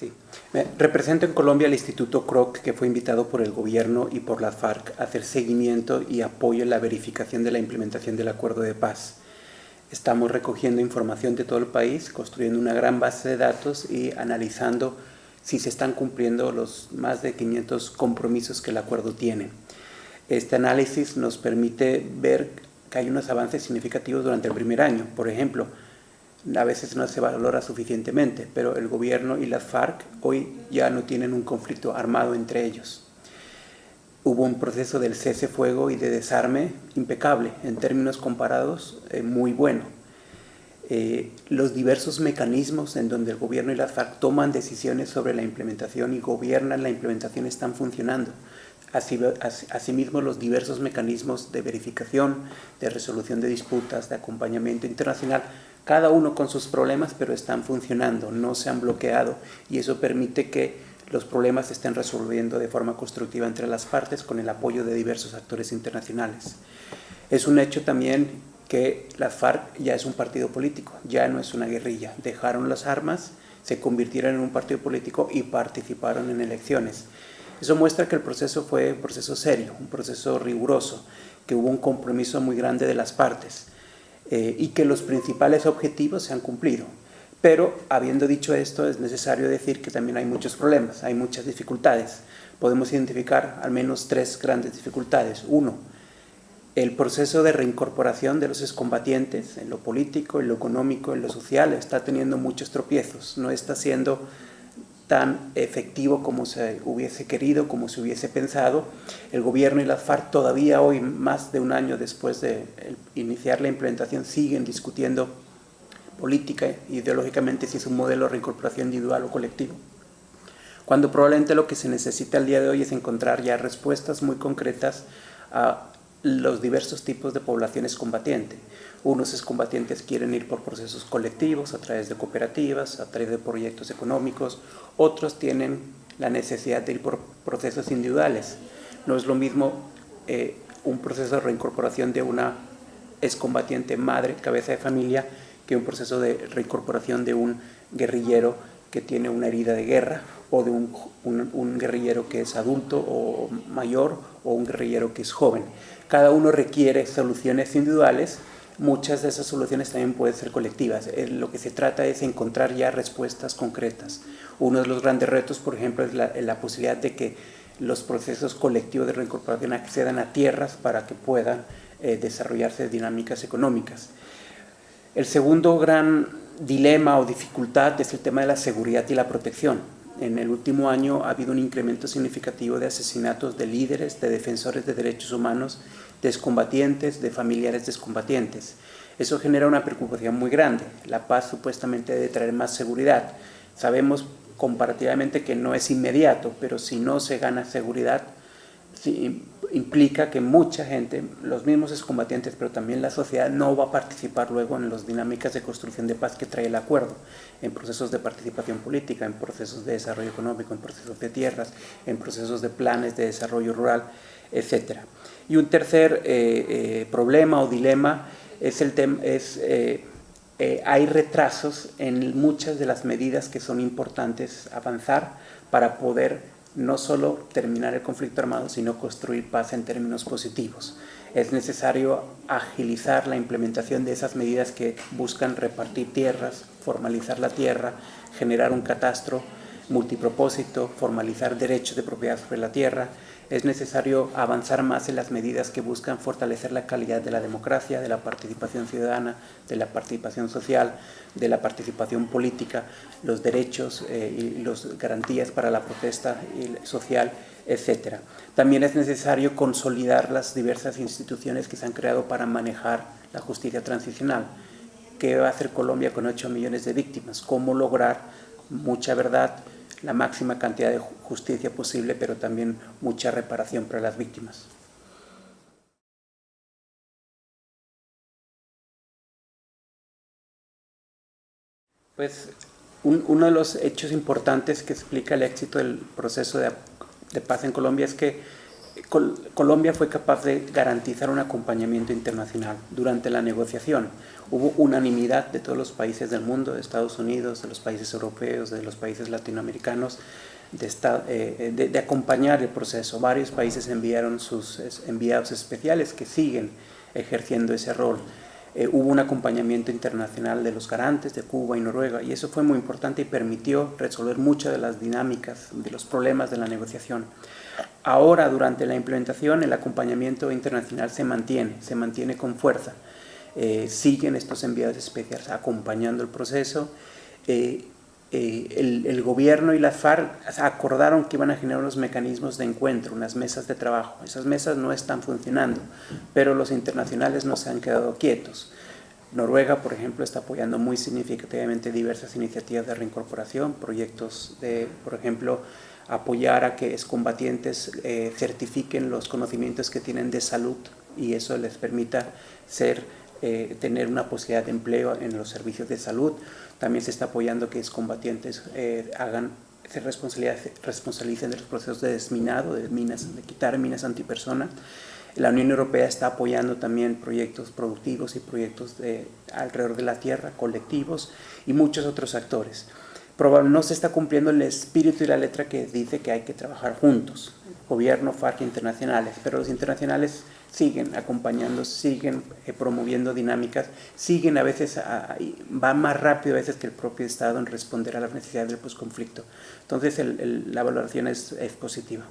Sí. Represento en Colombia el Instituto CROC, que fue invitado por el gobierno y por la FARC a hacer seguimiento y apoyo en la verificación de la implementación del acuerdo de paz. Estamos recogiendo información de todo el país, construyendo una gran base de datos y analizando si se están cumpliendo los más de 500 compromisos que el acuerdo tiene. Este análisis nos permite ver que hay unos avances significativos durante el primer año. Por ejemplo, a veces no se valora suficientemente, pero el gobierno y las FARC hoy ya no tienen un conflicto armado entre ellos. Hubo un proceso del cese fuego y de desarme impecable, en términos comparados, muy bueno. Los diversos mecanismos en donde el gobierno y las FARC toman decisiones sobre la implementación y gobiernan la implementación están funcionando. Asimismo, los diversos mecanismos de verificación, de resolución de disputas, de acompañamiento internacional, cada uno con sus problemas, pero están funcionando, no se han bloqueado, y eso permite que los problemas se estén resolviendo de forma constructiva entre las partes con el apoyo de diversos actores internacionales. Es un hecho también que la FARC ya es un partido político, ya no es una guerrilla. Dejaron las armas, se convirtieron en un partido político y participaron en elecciones. Eso muestra que el proceso fue un proceso serio, un proceso riguroso, que hubo un compromiso muy grande de las partes y que los principales objetivos se han cumplido. Pero, habiendo dicho esto, es necesario decir que también hay muchos problemas, hay muchas dificultades. Podemos identificar al menos 3 grandes dificultades. 1, el proceso de reincorporación de los excombatientes en lo político, en lo económico, en lo social, está teniendo muchos tropiezos, no está siendo tan efectivo como se hubiese querido, como se hubiese pensado. El gobierno y la FARC todavía hoy, más de un año después de iniciar la implementación, siguen discutiendo política, ideológicamente, si es un modelo de reincorporación individual o colectivo, cuando probablemente lo que se necesita al día de hoy es encontrar ya respuestas muy concretas a los diversos tipos de poblaciones combatientes. Unos excombatientes quieren ir por procesos colectivos, a través de cooperativas, a través de proyectos económicos. Otros tienen la necesidad de ir por procesos individuales. No es lo mismo un proceso de reincorporación de una excombatiente madre, cabeza de familia, que un proceso de reincorporación de un guerrillero que tiene una herida de guerra, o de un guerrillero que es adulto o mayor, o un guerrillero que es joven. Cada uno requiere soluciones individuales. Muchas de esas soluciones también pueden ser colectivas. Lo que se trata es encontrar ya respuestas concretas. Uno de los grandes retos, por ejemplo, es la posibilidad de que los procesos colectivos de reincorporación accedan a tierras para que puedan desarrollarse dinámicas económicas. El segundo gran dilema o dificultad es el tema de la seguridad y la protección. En el último año ha habido un incremento significativo de asesinatos de líderes, de defensores de derechos humanos, de excombatientes, de familiares de excombatientes. Eso genera una preocupación muy grande. La paz supuestamente debe traer más seguridad. Sabemos comparativamente que no es inmediato, pero si no se gana seguridad, sí, implica que mucha gente, los mismos excombatientes, pero también la sociedad, no va a participar luego en las dinámicas de construcción de paz que trae el acuerdo, en procesos de participación política, en procesos de desarrollo económico, en procesos de tierras, en procesos de planes de desarrollo rural, etc. Y un tercer problema o dilema es hay retrasos en muchas de las medidas que son importantes avanzar para poder no solo terminar el conflicto armado, sino construir paz en términos positivos. Es necesario agilizar la implementación de esas medidas que buscan repartir tierras, formalizar la tierra, generar un catastro multipropósito, formalizar derechos de propiedad sobre la tierra. Es necesario avanzar más en las medidas que buscan fortalecer la calidad de la democracia, de la participación ciudadana, de la participación social, de la participación política, los derechos y las garantías para la protesta social, etc. También es necesario consolidar las diversas instituciones que se han creado para manejar la justicia transicional. ¿Qué va a hacer Colombia con 8 millones de víctimas? ¿Cómo lograr mucha verdad, la máxima cantidad de justicia posible, pero también mucha reparación para las víctimas? Pues uno de los hechos importantes que explica el éxito del proceso de paz en Colombia es que Colombia fue capaz de garantizar un acompañamiento internacional durante la negociación. Hubo unanimidad de todos los países del mundo, de Estados Unidos, de los países europeos, de los países latinoamericanos, de acompañar el proceso. Varios países enviaron sus enviados especiales que siguen ejerciendo ese rol. Hubo un acompañamiento internacional de los garantes de Cuba y Noruega, y eso fue muy importante y permitió resolver muchas de las dinámicas, de los problemas de la negociación. Ahora, durante la implementación, el acompañamiento internacional se mantiene con fuerza. Siguen estos enviados especiales acompañando el proceso. El gobierno y la FARC acordaron que iban a generar unos mecanismos de encuentro, unas mesas de trabajo. Esas mesas no están funcionando, pero los internacionales no se han quedado quietos. Noruega, por ejemplo, está apoyando muy significativamente diversas iniciativas de reincorporación, proyectos de, por ejemplo, apoyar a que excombatientes certifiquen los conocimientos que tienen de salud y eso les permita tener una posibilidad de empleo en los servicios de salud. También se está apoyando que excombatientes se responsabilicen de los procesos de desminado, de quitar minas antipersona. La Unión Europea está apoyando también proyectos productivos y proyectos alrededor de la tierra, colectivos y muchos otros actores. Probablemente no se está cumpliendo el espíritu y la letra que dice que hay que trabajar juntos, gobierno, FARC, internacionales, pero los internacionales siguen acompañando, siguen promoviendo dinámicas, siguen a veces, van más rápido a veces que el propio Estado en responder a las necesidades del posconflicto. Entonces la valoración es positiva.